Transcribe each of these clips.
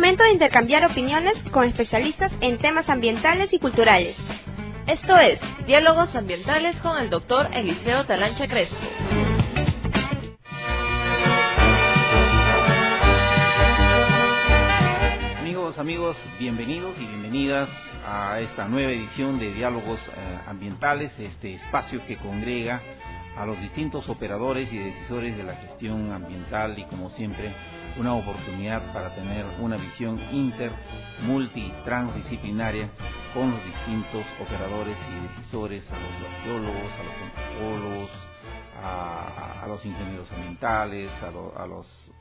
Momento de intercambiar opiniones con especialistas en temas ambientales y culturales. Esto es Diálogos Ambientales con el Dr. Eliseo Talancha Crespo. Amigos, bienvenidos y bienvenidas a esta nueva edición de Diálogos Ambientales, este espacio que congrega a los distintos operadores y decisores de la gestión ambiental y, como siempre, una oportunidad para tener una visión multi, transdisciplinaria con los distintos operadores y decisores, a los arqueólogos, a los antropólogos, a los ingenieros ambientales, a los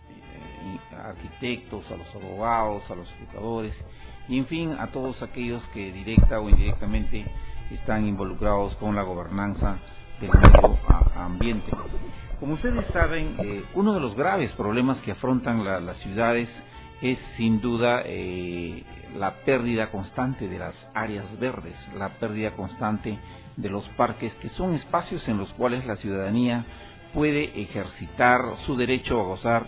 arquitectos, a los abogados, a los educadores y, en fin, a todos aquellos que directa o indirectamente están involucrados con la gobernanza del medio ambiente. Como ustedes saben, uno de los graves problemas que afrontan las ciudades es sin duda la pérdida constante de las áreas verdes, la pérdida constante de los parques, que son espacios en los cuales la ciudadanía puede ejercitar su derecho a gozar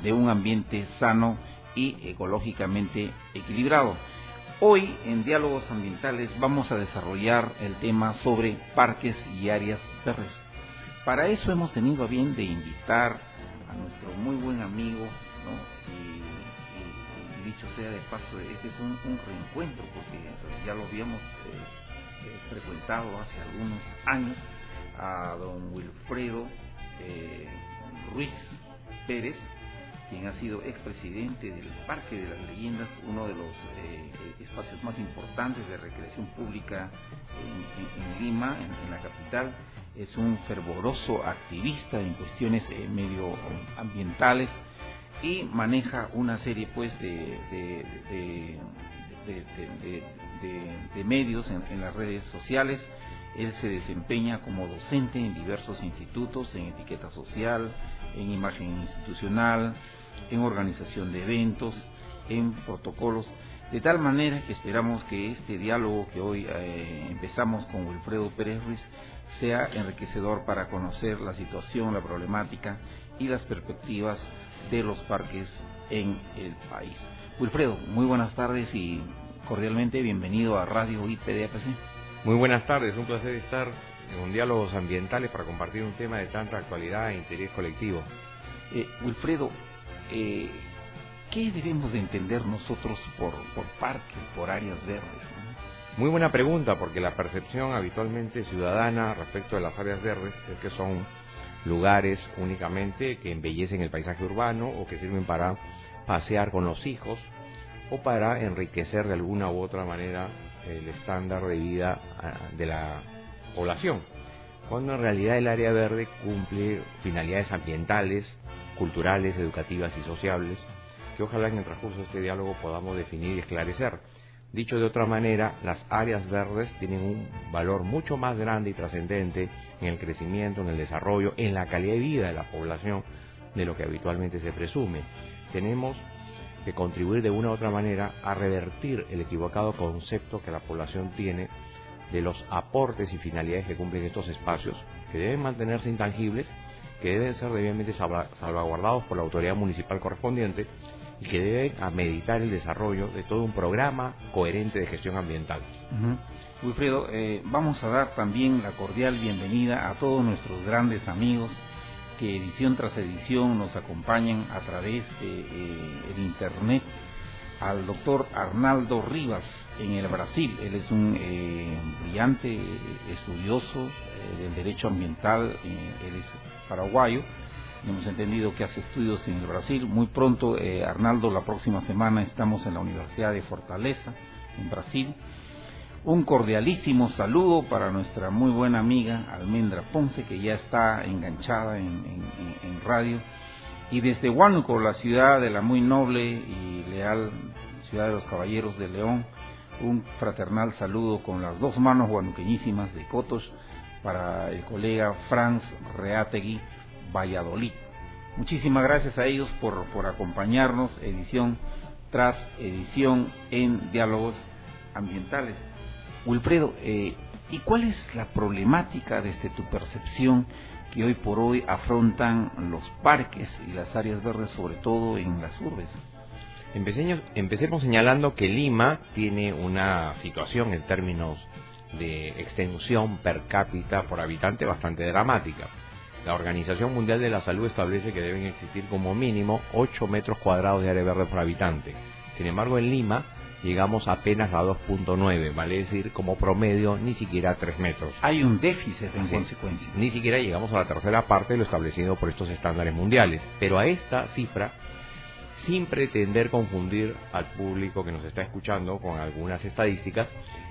de un ambiente sano y ecológicamente equilibrado. Hoy en Diálogos Ambientales vamos a desarrollar el tema sobre parques y áreas verdes. Para eso hemos tenido a bien de invitar a nuestro muy buen amigo, ¿no? Y dicho sea de paso, este es un reencuentro, porque ya lo habíamos frecuentado hace algunos años, a don Wilfredo Ruiz Pérez, quien ha sido expresidente del Parque de las Leyendas, uno de los espacios más importantes de recreación pública en Lima, en la capital. Es un fervoroso activista en cuestiones medioambientales y maneja una serie pues de medios en las redes sociales. Él se desempeña como docente en diversos institutos, en etiqueta social, en imagen institucional, en organización de eventos, en protocolos, de tal manera que esperamos que este diálogo que hoy empezamos con Wilfredo Pérez Ruiz sea enriquecedor para conocer la situación, la problemática y las perspectivas de los parques en el país. Wilfredo, muy buenas tardes y cordialmente bienvenido a Radio IPDAPC. Muy buenas tardes, un placer estar en Diálogos Ambientales para compartir un tema de tanta actualidad e interés colectivo. Wilfredo, ¿qué debemos de entender nosotros por parques, por áreas verdes, ¿no? Muy buena pregunta, porque la percepción habitualmente ciudadana respecto de las áreas verdes es que son lugares únicamente que embellecen el paisaje urbano o que sirven para pasear con los hijos o para enriquecer de alguna u otra manera el estándar de vida de la población, cuando en realidad el área verde cumple finalidades ambientales, culturales, educativas y sociables, que ojalá en el transcurso de este diálogo podamos definir y esclarecer. Dicho de otra manera, las áreas verdes tienen un valor mucho más grande y trascendente en el crecimiento, en el desarrollo, en la calidad de vida de la población de lo que habitualmente se presume. Tenemos que contribuir de una u otra manera a revertir el equivocado concepto que la población tiene de los aportes y finalidades que cumplen estos espacios, que deben mantenerse intangibles, que deben ser debidamente salvaguardados por la autoridad municipal correspondiente y que deben meditar el desarrollo de todo un programa coherente de gestión ambiental. Wilfredo, vamos a dar también la cordial bienvenida a todos nuestros grandes amigos que edición tras edición nos acompañan a través de el internet, al doctor Arnaldo Rivas en el Brasil. Él es un brillante estudioso del derecho ambiental, él es paraguayo, hemos entendido que hace estudios en el Brasil. Muy pronto, Arnaldo, la próxima semana estamos en la Universidad de Fortaleza, en Brasil. Un cordialísimo saludo para nuestra muy buena amiga Almendra Ponce, que ya está enganchada en radio. Y desde Huánuco, la ciudad de la muy noble y leal ciudad de los Caballeros de León, un fraternal saludo con las dos manos huanuqueñísimas de Cotos para el colega Franz Reategui, Valladolid. Muchísimas gracias a ellos por acompañarnos edición tras edición en Diálogos Ambientales. Wilfredo, ¿y cuál es la problemática desde tu percepción que hoy por hoy afrontan los parques y las áreas verdes, sobre todo en las urbes? Empecemos señalando que Lima tiene una situación en términos de extensión per cápita por habitante bastante dramática. La Organización Mundial de la Salud establece que deben existir como mínimo 8 metros cuadrados de área verde por habitante. Sin embargo, en Lima llegamos apenas a 2.9, vale decir, como promedio, ni siquiera 3 metros. Hay un déficit en consecuencia. Ni siquiera llegamos a la tercera parte de lo establecido por estos estándares mundiales. Pero a esta cifra, sin pretender confundir al público que nos está escuchando con algunas estadísticas,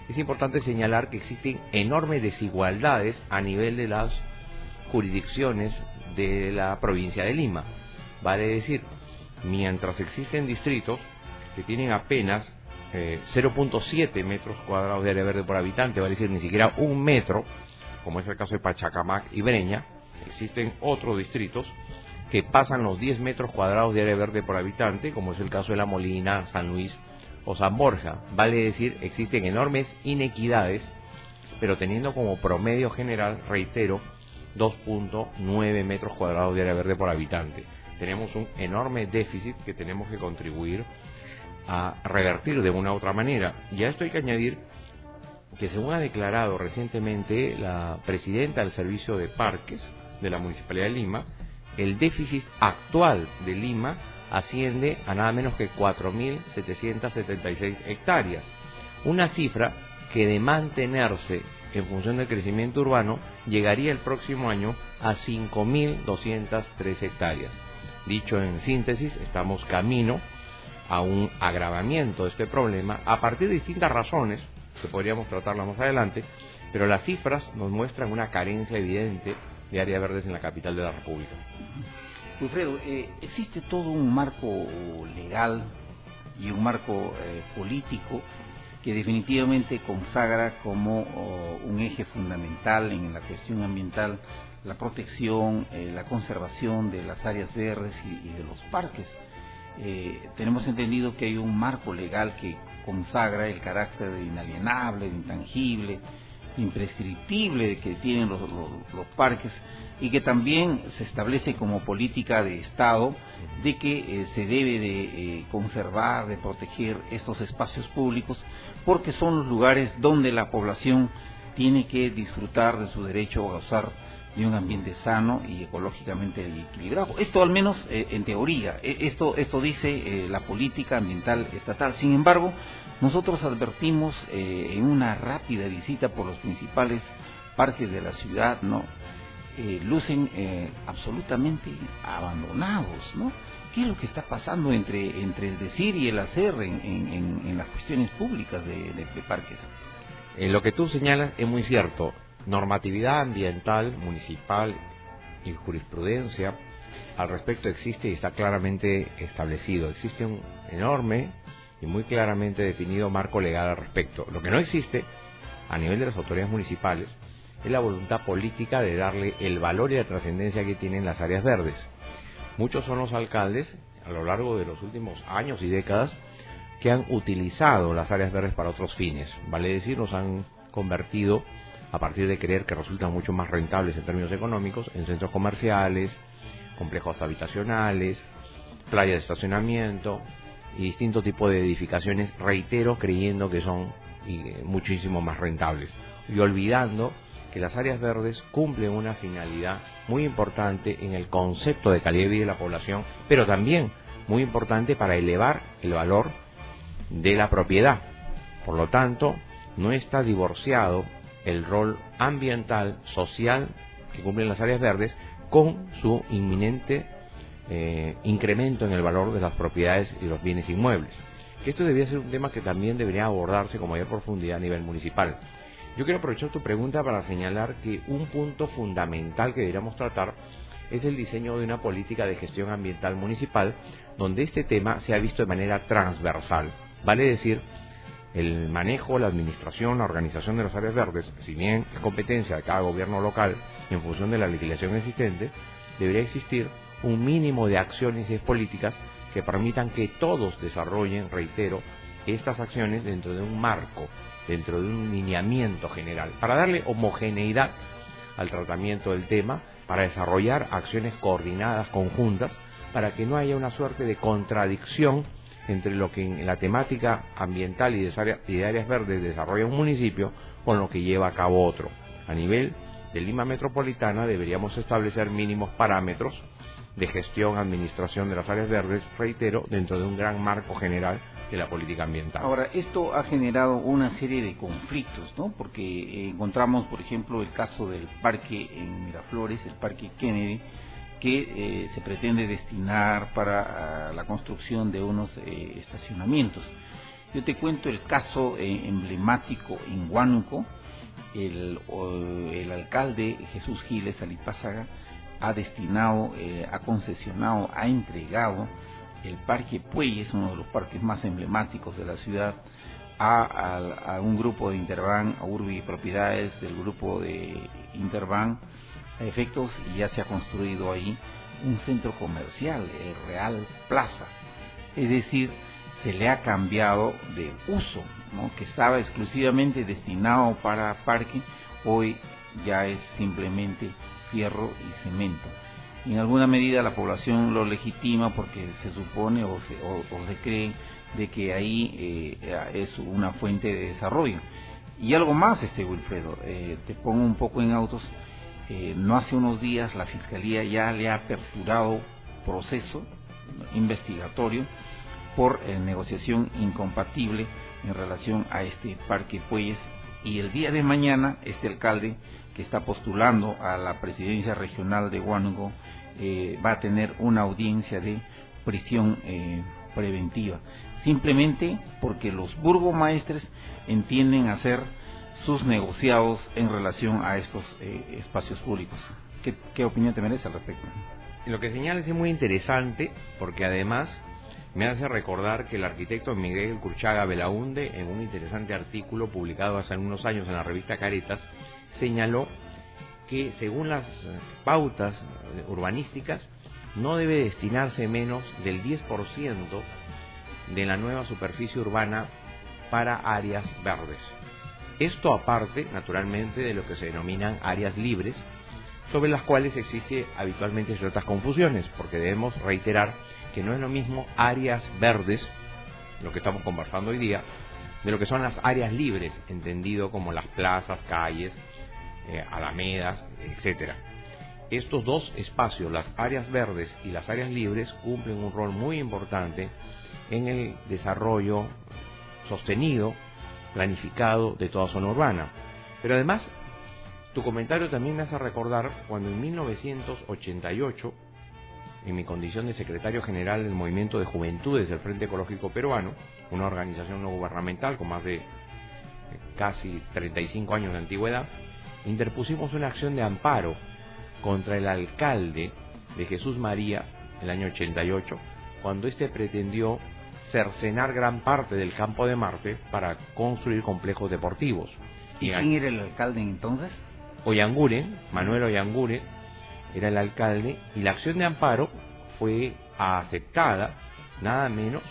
es importante señalar que existen enormes desigualdades a nivel de las jurisdicciones de la provincia de Lima. Vale decir, mientras existen distritos que tienen apenas 0.7 metros cuadrados de área verde por habitante, vale decir, ni siquiera 1 metro, como es el caso de Pachacamac y Breña, existen otros distritos que pasan los 10 metros cuadrados de área verde por habitante, como es el caso de La Molina, San Luis o San Borja. Vale decir, existen enormes inequidades, pero teniendo como promedio general, reitero, 2.9 metros cuadrados de área verde por habitante. Tenemos un enorme déficit que tenemos que contribuir a revertir de una u otra manera. Y a esto hay que añadir que, según ha declarado recientemente la presidenta del Servicio de Parques de la Municipalidad de Lima, el déficit actual de Lima asciende a nada menos que 4.776 hectáreas, una cifra que, de mantenerse en función del crecimiento urbano, llegaría el próximo año a 5.203 hectáreas. Dicho en síntesis, estamos camino a un agravamiento de este problema a partir de distintas razones, que podríamos tratarlas más adelante, pero las cifras nos muestran una carencia evidente de áreas verdes en la capital de la República. Wilfredo, existe todo un marco legal y un marco político que definitivamente consagra como un eje fundamental en la cuestión ambiental la protección, la conservación de las áreas verdes y de los parques. Tenemos entendido que hay un marco legal que consagra el carácter de inalienable, de intangible, imprescriptible que tienen los parques, y que también se establece como política de Estado de que se debe de conservar, de proteger estos espacios públicos, porque son los lugares donde la población tiene que disfrutar de su derecho a gozar de un ambiente sano y ecológicamente equilibrado. Esto al menos en teoría, esto dice la política ambiental estatal. Sin embargo, nosotros advertimos en una rápida visita por los principales parques de la ciudad, ¿no? Lucen absolutamente abandonados, ¿no? ¿Qué es lo que está pasando entre el decir y el hacer en las cuestiones públicas de parques? Lo que tú señalas es muy cierto. Normatividad ambiental, municipal y jurisprudencia al respecto existe y está claramente establecido. Existe un enorme y muy claramente definido marco legal al respecto. Lo que no existe a nivel de las autoridades municipales es la voluntad política de darle el valor y la trascendencia que tienen las áreas verdes. Muchos son los alcaldes a lo largo de los últimos años y décadas que han utilizado las áreas verdes para otros fines. Vale decir, los han convertido, a partir de creer que resultan mucho más rentables en términos económicos, en centros comerciales, complejos habitacionales, playas de estacionamiento y distintos tipos de edificaciones, reitero, creyendo que son muchísimo más rentables y olvidando que las áreas verdes cumplen una finalidad muy importante en el concepto de calidad de vida de la población, pero también muy importante para elevar el valor de la propiedad. Por lo tanto, no está divorciado el rol ambiental, social que cumplen las áreas verdes con su inminente incremento en el valor de las propiedades y los bienes inmuebles. Esto debería ser un tema que también debería abordarse con mayor profundidad a nivel municipal. Yo quiero aprovechar tu pregunta para señalar que un punto fundamental que deberíamos tratar es el diseño de una política de gestión ambiental municipal donde este tema sea visto de manera transversal. Vale decir, el manejo, la administración, la organización de las áreas verdes, si bien es competencia de cada gobierno local en función de la legislación existente, debería existir un mínimo de acciones y políticas que permitan que todos desarrollen, reitero, estas acciones dentro de un marco, dentro de un lineamiento general, para darle homogeneidad al tratamiento del tema, para desarrollar acciones coordinadas, conjuntas, para que no haya una suerte de contradicción entre lo que en la temática ambiental y de áreas verdes desarrolla un municipio con lo que lleva a cabo otro. A nivel de Lima Metropolitana deberíamos establecer mínimos parámetros de gestión, administración de las áreas verdes, reitero, dentro de un gran marco general de la política ambiental. Ahora, esto ha generado una serie de conflictos, ¿no? Porque encontramos, por ejemplo, el caso del parque en Miraflores, el parque Kennedy, que se pretende destinar para la construcción de unos estacionamientos. Yo te cuento el caso emblemático en Huánuco. El alcalde Jesús Giles Alipázaga ha destinado, ha concesionado, ha entregado el Parque Pueyes, uno de los parques más emblemáticos de la ciudad, a un grupo de Interban, a Urbi Propiedades del grupo de Interban, a efectos, y ya se ha construido ahí un centro comercial, el Real Plaza. Es decir, se le ha cambiado de uso, ¿no? Que estaba exclusivamente destinado para parque, hoy ya es simplemente fierro y cemento. Y en alguna medida la población lo legitima porque se supone o se cree de que ahí es una fuente de desarrollo. Y algo más, Wilfredo, te pongo un poco en autos. No hace unos días la Fiscalía ya le ha aperturado proceso investigatorio por negociación incompatible en relación a este Parque Pueyes, y el día de mañana este alcalde que está postulando a la presidencia regional de Huánuco va a tener una audiencia de prisión preventiva, simplemente porque los burgomaestres entienden hacer sus negociados en relación a estos espacios públicos. ¿Qué opinión te merece al respecto? Lo que señalas es muy interesante porque además me hace recordar que el arquitecto Miguel Curchaga Belaunde, en un interesante artículo publicado hace unos años en la revista Caretas, señaló que según las pautas urbanísticas no debe destinarse menos del 10% de la nueva superficie urbana para áreas verdes. Esto aparte, naturalmente, de lo que se denominan áreas libres, sobre las cuales existe habitualmente ciertas confusiones, porque debemos reiterar que no es lo mismo áreas verdes, lo que estamos conversando hoy día, de lo que son las áreas libres, entendido como las plazas, calles, alamedas, etcétera. Estos dos espacios, las áreas verdes y las áreas libres, cumplen un rol muy importante en el desarrollo sostenido, planificado de toda zona urbana. Pero además, tu comentario también me hace recordar cuando en 1988, en mi condición de secretario general del Movimiento de Juventudes del Frente Ecológico Peruano, una organización no gubernamental con más de casi 35 años de antigüedad, interpusimos una acción de amparo contra el alcalde de Jesús María el año 88, cuando éste pretendió cercenar gran parte del Campo de Marte para construir complejos deportivos. ¿Y quién era el alcalde entonces? Oyanguren, Manuel Oyanguren, era el alcalde, y la acción de amparo fue aceptada nada menos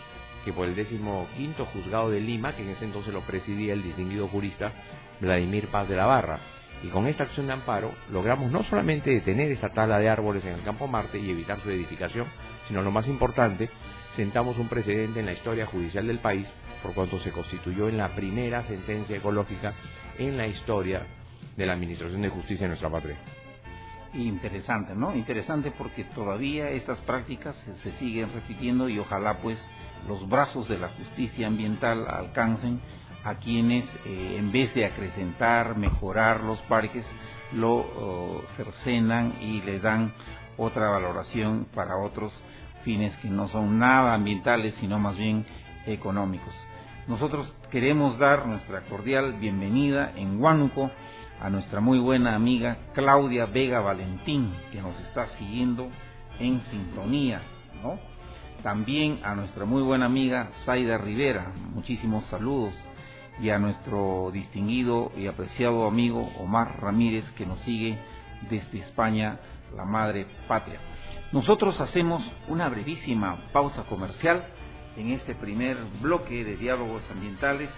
que por el 15º Juzgado de Lima, que en ese entonces lo presidía el distinguido jurista Vladimir Paz de la Barra. Y con esta acción de amparo logramos no solamente detener esta tala de árboles en el Campo Marte y evitar su edificación, sino lo más importante, sentamos un precedente en la historia judicial del país, por cuanto se constituyó en la primera sentencia ecológica en la historia de la Administración de Justicia de nuestra patria. Interesante, ¿no? Interesante porque todavía estas prácticas se siguen repitiendo, y ojalá pues los brazos de la justicia ambiental alcancen a quienes en vez de acrecentar, mejorar los parques, lo cercenan y le dan otra valoración para otros fines que no son nada ambientales, sino más bien económicos. Nosotros queremos dar nuestra cordial bienvenida en Huánuco a nuestra muy buena amiga Claudia Vega Valentín, que nos está siguiendo en sintonía, ¿no? También a nuestra muy buena amiga Zaida Rivera, muchísimos saludos, y a nuestro distinguido y apreciado amigo Omar Ramírez, que nos sigue desde España, la madre patria. Nosotros hacemos una brevísima pausa comercial en este primer bloque de diálogos ambientales,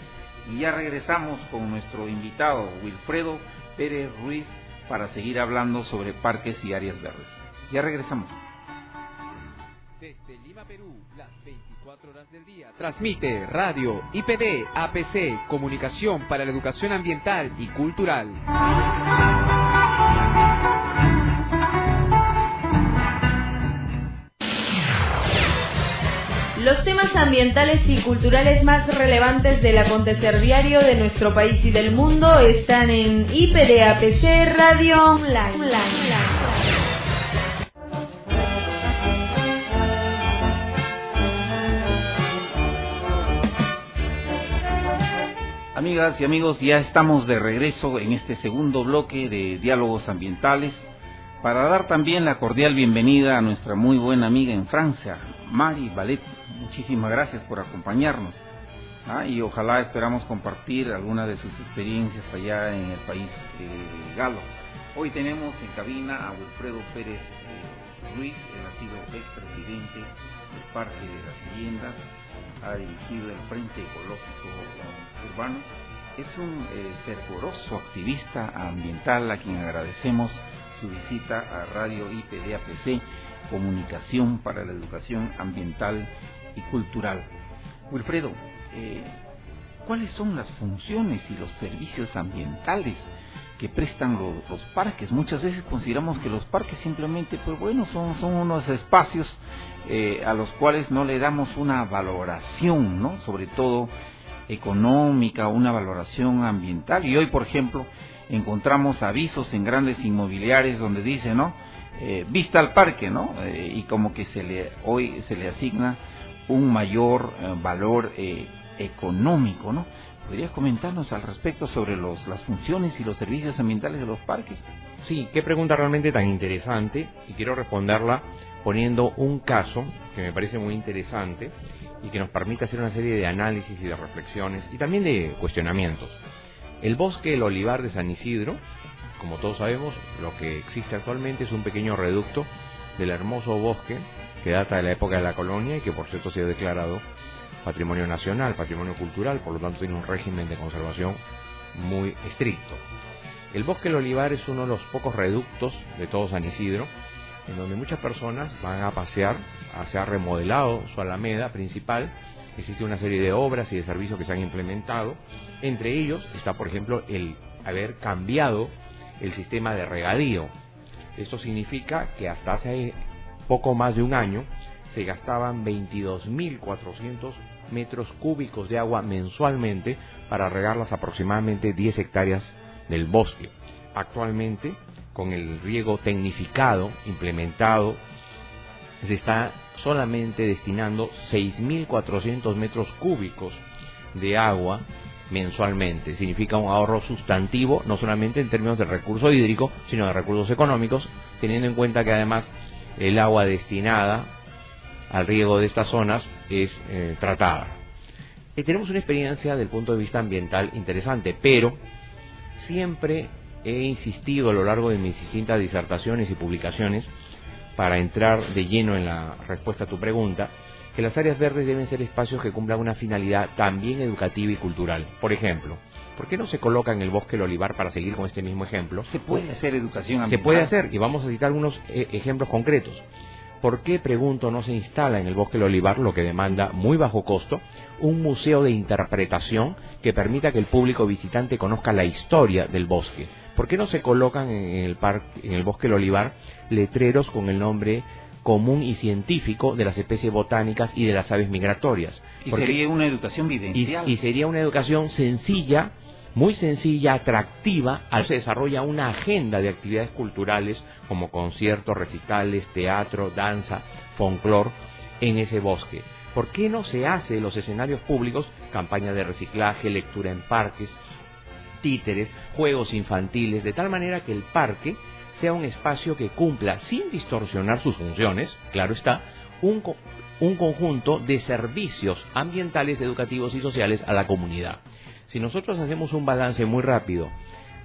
y ya regresamos con nuestro invitado Wilfredo Pérez Ruiz para seguir hablando sobre parques y áreas verdes. Ya regresamos. Desde Lima, Perú, las 24 horas del día. Transmite Radio IPD APC, Comunicación para la Educación Ambiental y Cultural. Los temas ambientales y culturales más relevantes del acontecer diario de nuestro país y del mundo están en IPD APC Radio Online. Amigas y amigos, ya estamos de regreso en este segundo bloque de Diálogos Ambientales para dar también la cordial bienvenida a nuestra muy buena amiga en Francia, Mari Ballet. Muchísimas gracias por acompañarnos, y ojalá esperamos compartir algunas de sus experiencias allá en el país galo. Hoy tenemos en cabina a Wilfredo Pérez Ruiz. Él ha sido expresidente del Parque de las Leyendas, ha dirigido el Frente Ecológico Urbano, es un fervoroso activista ambiental a quien agradecemos su visita a Radio IPD APC, Comunicación para la Educación Ambiental y Cultural. Wilfredo, ¿cuáles son las funciones y los servicios ambientales que prestan los parques? Muchas veces consideramos que los parques simplemente, pues bueno, son unos espacios a los cuales no le damos una valoración, ¿no? Sobre todo económica, una valoración ambiental. Y hoy, por ejemplo, encontramos avisos en grandes inmobiliarias donde dice, ¿no? Vista al parque, ¿no? Y como que hoy se le asigna un mayor valor económico, ¿no? ¿Podrías comentarnos al respecto sobre las funciones y los servicios ambientales de los parques? Sí, qué pregunta realmente tan interesante, y quiero responderla poniendo un caso que me parece muy interesante y que nos permite hacer una serie de análisis y de reflexiones y también de cuestionamientos. El bosque El Olivar de San Isidro, como todos sabemos, lo que existe actualmente es un pequeño reducto del hermoso bosque que data de la época de la colonia y que por cierto se ha declarado Patrimonio Nacional, Patrimonio Cultural, por lo tanto tiene un régimen de conservación muy estricto. El bosque El Olivar es uno de los pocos reductos de todo San Isidro, en donde muchas personas van a pasear. Se ha remodelado su alameda principal, existe una serie de obras y de servicios que se han implementado. Entre ellos está, por ejemplo, el haber cambiado el sistema de regadío. Esto significa que hasta hace poco más de un año se gastaban 22.400 metros cúbicos de agua mensualmente para regar las aproximadamente 10 hectáreas del bosque. Actualmente, con el riego tecnificado implementado, se está solamente destinando 6.400 metros cúbicos de agua mensualmente. Significa un ahorro sustantivo, no solamente en términos de recurso hídrico, sino de recursos económicos, teniendo en cuenta que además el agua destinada al riego de estas zonas es tratada. Tenemos una experiencia desde el punto de vista ambiental interesante, pero siempre he insistido a lo largo de mis distintas disertaciones y publicaciones, para entrar de lleno en la respuesta a tu pregunta, que las áreas verdes deben ser espacios que cumplan una finalidad también educativa y cultural. Por ejemplo, ¿por qué no se coloca en el bosque El Olivar, para seguir con este mismo ejemplo? Se puede hacer educación ambiental. Se puede hacer, y vamos a citar algunos ejemplos concretos. ¿Por qué, pregunto, no se instala en el bosque El Olivar, lo que demanda muy bajo costo, un museo de interpretación que permita que el público visitante conozca la historia del bosque? ¿Por qué no se colocan en el bosque El Olivar letreros con el nombre común y científico de las especies botánicas y de las aves migratorias? Sería una educación vivencial. Y sería una educación sencilla, muy sencilla, atractiva. Se desarrolla una agenda de actividades culturales como conciertos, recitales, teatro, danza, folclor en ese bosque. ¿Por qué no se hace en los escenarios públicos campañas de reciclaje, lectura en parques, títeres, juegos infantiles, de tal manera que el parque sea un espacio que cumpla, sin distorsionar sus funciones, claro está, un conjunto de servicios ambientales, educativos y sociales a la comunidad? Si nosotros hacemos un balance muy rápido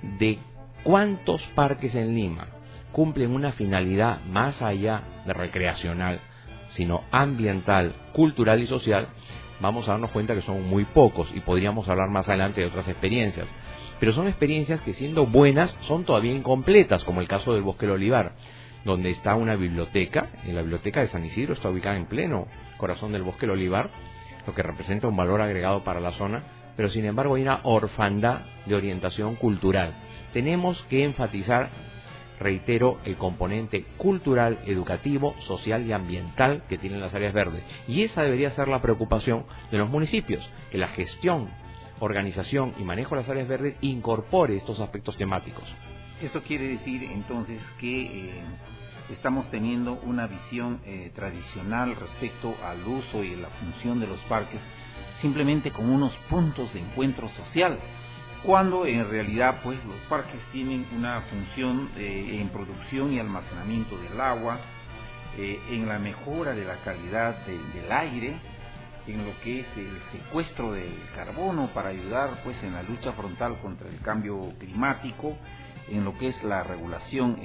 de cuántos parques en Lima cumplen una finalidad más allá de recreacional, sino ambiental, cultural y social, vamos a darnos cuenta que son muy pocos, y podríamos hablar más adelante de otras experiencias. Pero son experiencias que, siendo buenas, son todavía incompletas, como el caso del bosque El Olivar. donde está una biblioteca. En la biblioteca de San Isidro está ubicada en pleno corazón del Bosque del Olivar, lo que representa un valor agregado para la zona, pero sin embargo hay una orfandad de orientación cultural. Tenemos que enfatizar, reitero, el componente cultural, educativo, social y ambiental que tienen las áreas verdes. Y esa debería ser la preocupación de los municipios, que la gestión, organización y manejo de las áreas verdes incorpore estos aspectos temáticos. Esto quiere decir entonces que estamos teniendo una visión tradicional respecto al uso y la función de los parques, simplemente como unos puntos de encuentro social, cuando en realidad pues los parques tienen una función en producción y almacenamiento del agua, en la mejora de la calidad del aire, en lo que es el secuestro del carbono para ayudar pues en la lucha frontal contra el cambio climático, en lo que es la regulación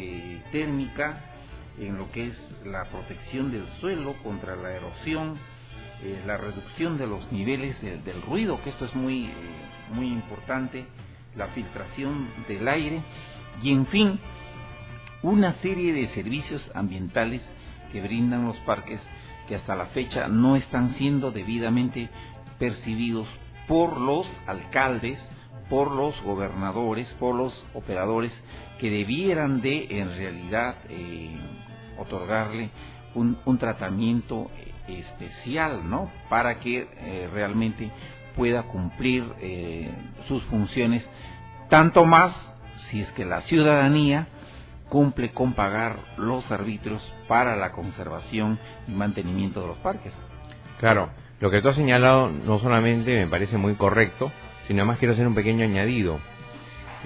térmica, en lo que es la protección del suelo contra la erosión, la reducción de los niveles del ruido, que esto es muy importante, la filtración del aire y en fin, una serie de servicios ambientales que brindan los parques que hasta la fecha no están siendo debidamente percibidos por los alcaldes, por los gobernadores, por los operadores que debieran de en realidad otorgarle un tratamiento especial, ¿no? Para que realmente pueda cumplir sus funciones, tanto más si es que la ciudadanía cumple con pagar los arbitrios para la conservación y mantenimiento de los parques. Claro, lo que tú has señalado no solamente me parece muy correcto, sino además quiero hacer un pequeño añadido.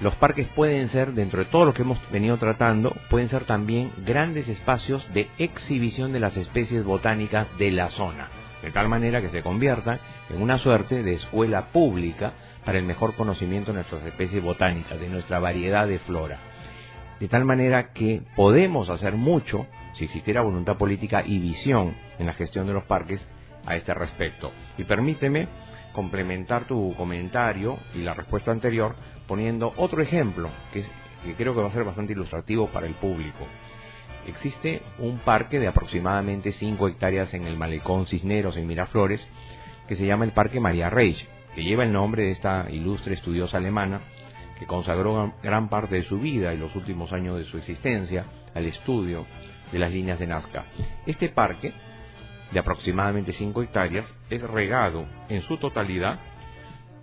Los parques pueden ser, dentro de todo lo que hemos venido tratando, pueden ser también grandes espacios de exhibición de las especies botánicas de la zona, de tal manera que se conviertan en una suerte de escuela pública para el mejor conocimiento de nuestras especies botánicas, de nuestra variedad de flora. De tal manera que podemos hacer mucho, si existiera voluntad política y visión en la gestión de los parques a este respecto. Y permíteme complementar tu comentario y la respuesta anterior poniendo otro ejemplo que creo que va a ser bastante ilustrativo para el público. Existe un parque de aproximadamente 5 hectáreas en el Malecón Cisneros, en Miraflores, que se llama el Parque Maria Reich, que lleva el nombre de esta ilustre estudiosa alemana que consagró gran parte de su vida y los últimos años de su existencia al estudio de las líneas de Nazca. Este parque, de aproximadamente 5 hectáreas, es regado en su totalidad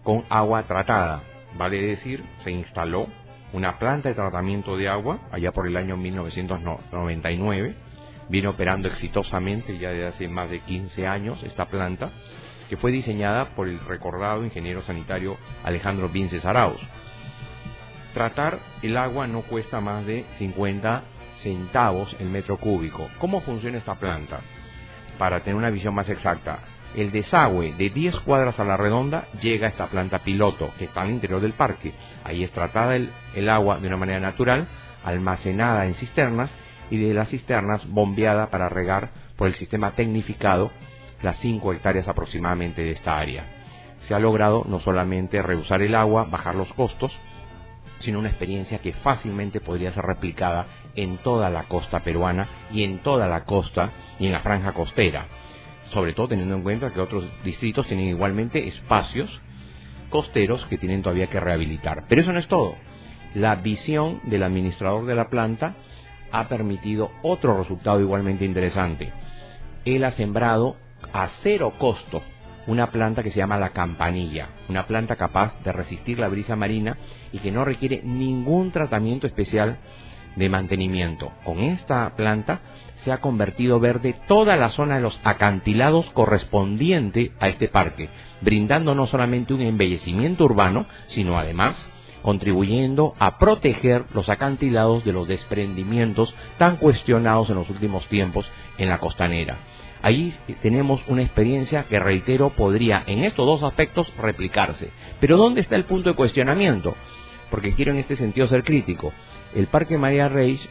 con agua tratada. Vale decir, se instaló una planta de tratamiento de agua allá por el año 1999, viene operando exitosamente ya desde hace más de 15 años esta planta, que fue diseñada por el recordado ingeniero sanitario Alejandro Vinces Arauz. Tratar el agua no cuesta más de 50 centavos el metro cúbico. ¿Cómo funciona esta planta? Para tener una visión más exacta, el desagüe de 10 cuadras a la redonda llega a esta planta piloto que está al interior del parque. Ahí es tratada el agua de una manera natural, almacenada en cisternas y de las cisternas bombeada para regar por el sistema tecnificado las 5 hectáreas aproximadamente de esta área. Se ha logrado no solamente reusar el agua, bajar los costos, sino una experiencia que fácilmente podría ser replicada en toda la costa peruana y en toda la costa y en la franja costera, sobre todo teniendo en cuenta que otros distritos tienen igualmente espacios costeros que tienen todavía que rehabilitar. Pero eso no es todo. La visión del administrador de la planta ha permitido otro resultado igualmente interesante. Él ha sembrado a 0 costo una planta que se llama la campanilla, una planta capaz de resistir la brisa marina y que no requiere ningún tratamiento especial de mantenimiento. Con esta planta se ha convertido verde toda la zona de los acantilados correspondiente a este parque, brindando no solamente un embellecimiento urbano, sino además contribuyendo a proteger los acantilados de los desprendimientos tan cuestionados en los últimos tiempos en la costanera. Ahí tenemos una experiencia que, reitero, podría en estos dos aspectos replicarse. Pero ¿dónde está el punto de cuestionamiento? Porque quiero en este sentido ser crítico. El Parque Maria Reich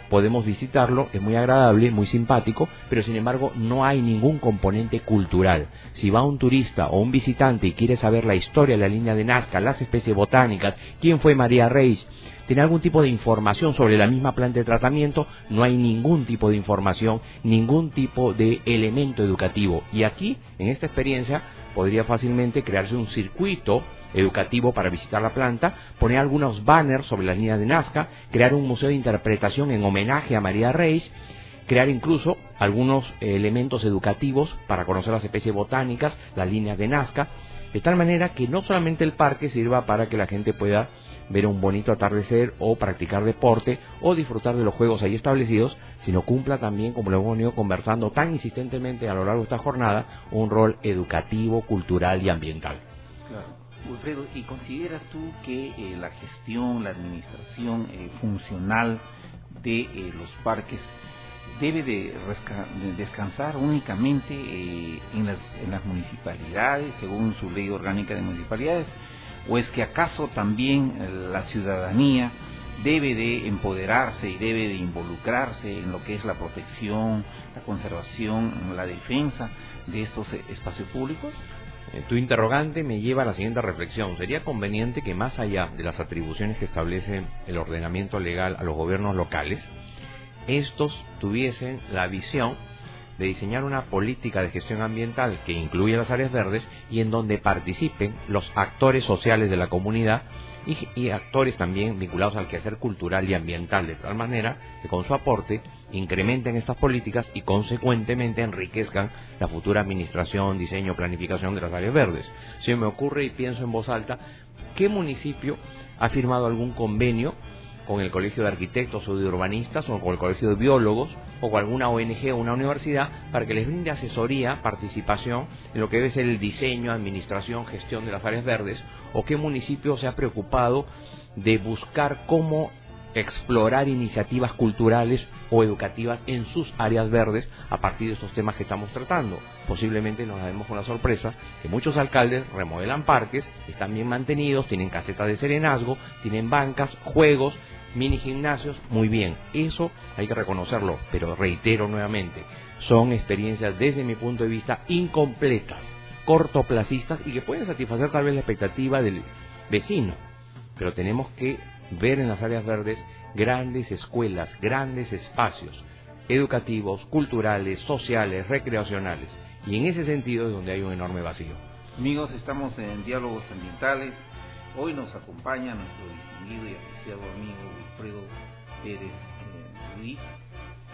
podemos visitarlo, es muy agradable, muy simpático, pero sin embargo no hay ningún componente cultural. Si va un turista o un visitante y quiere saber la historia de la línea de Nazca, las especies botánicas, quién fue María Reis, tiene algún tipo de información sobre la misma planta de tratamiento, no hay ningún tipo de información, ningún tipo de elemento educativo. Y aquí, en esta experiencia, podría fácilmente crearse un circuito educativo para visitar la planta, poner algunos banners sobre las líneas de Nazca, crear un museo de interpretación en homenaje a María Reis, crear incluso algunos elementos educativos para conocer las especies botánicas, las líneas de Nazca, de tal manera que no solamente el parque sirva para que la gente pueda ver un bonito atardecer o practicar deporte o disfrutar de los juegos ahí establecidos, sino cumpla también, como lo hemos venido conversando tan insistentemente a lo largo de esta jornada, un rol educativo, cultural y ambiental. Claro. Wilfredo, ¿y consideras tú que la gestión, la administración funcional de los parques debe de descansar únicamente en las municipalidades, según su ley orgánica de municipalidades? ¿O es que acaso también la ciudadanía debe de empoderarse y debe de involucrarse en lo que es la protección, la conservación, la defensa de estos espacios públicos? Tu interrogante me lleva a la siguiente reflexión. ¿Sería conveniente que más allá de las atribuciones que establece el ordenamiento legal a los gobiernos locales, estos tuviesen la visión de diseñar una política de gestión ambiental que incluya las áreas verdes y en donde participen los actores sociales de la comunidad y actores también vinculados al quehacer cultural y ambiental, de tal manera que con su aporte incrementen estas políticas y consecuentemente enriquezcan la futura administración, diseño, planificación de las áreas verdes? Se me ocurre y pienso en voz alta, ¿qué municipio ha firmado algún convenio con el Colegio de Arquitectos o de Urbanistas o con el Colegio de Biólogos o con alguna ONG o una universidad para que les brinde asesoría, participación en lo que debe ser el diseño, administración, gestión de las áreas verdes? ¿O qué municipio se ha preocupado de buscar cómo explorar iniciativas culturales o educativas en sus áreas verdes a partir de estos temas que estamos tratando? Posiblemente nos demos con la sorpresa que muchos alcaldes remodelan parques, están bien mantenidos, tienen casetas de serenazgo, tienen bancas, juegos, mini gimnasios, muy bien, eso hay que reconocerlo, pero reitero nuevamente, son experiencias desde mi punto de vista incompletas, cortoplacistas y que pueden satisfacer tal vez la expectativa del vecino, pero tenemos que ver en las áreas verdes grandes escuelas, grandes espacios educativos, culturales, sociales, recreacionales, y en ese sentido es donde hay un enorme vacío. Amigos, estamos en Diálogos Ambientales. Hoy nos acompaña nuestro distinguido y apreciado amigo Wilfredo Pérez Ruiz.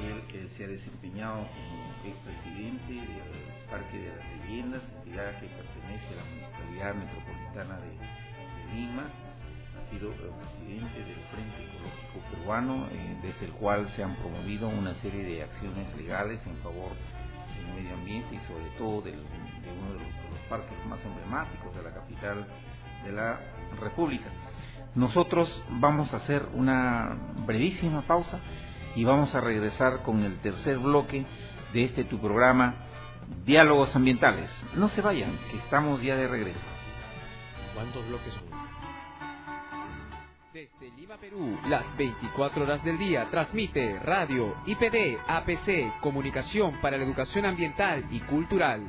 Él se ha desempeñado como expresidente del Parque de las Leyendas, entidad que pertenece a la Municipalidad Metropolitana de Lima. Ha sido presidente del Frente Ecológico Peruano, desde el cual se han promovido una serie de acciones legales en favor del medio ambiente y sobre todo de uno de los parques más emblemáticos de la capital de la República. Nosotros vamos a hacer una brevísima pausa y vamos a regresar con el tercer bloque de este tu programa Diálogos Ambientales. No se vayan, que estamos ya de regreso. ¿Cuántos bloques son? Desde Lima, Perú, las 24 horas del día, transmite Radio IPD APC, Comunicación para la Educación Ambiental y Cultural.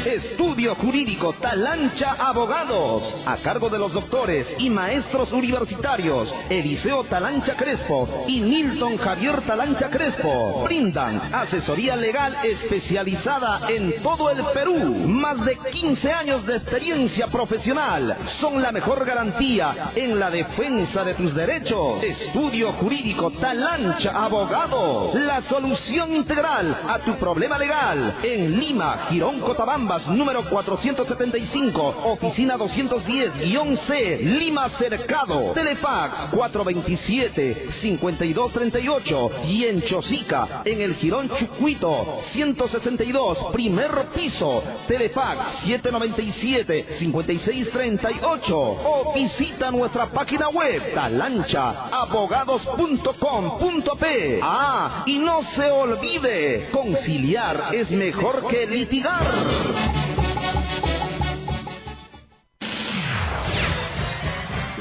Estudio Jurídico Talancha Abogados, a cargo de los doctores y maestros universitarios Eliseo Talancha Crespo y Nilton Javier Talancha Crespo. Brindan asesoría legal especializada en todo el Perú. Más de 15 años de experiencia profesional. Son la mejor garantía en la defensa de tus derechos. Estudio Jurídico Talancha Abogados. La solución integral a tu problema legal. En Lima, Girón Cotabambas, número 4. 475, oficina 210-C, Lima Cercado. Telefax 427-5238 y en Chosica, en el Jirón Chucuito, 162, primer piso. Telefax 797-5638 o visita nuestra página web talanchaabogados.com.p. Ah, y no se olvide, conciliar es mejor que litigar.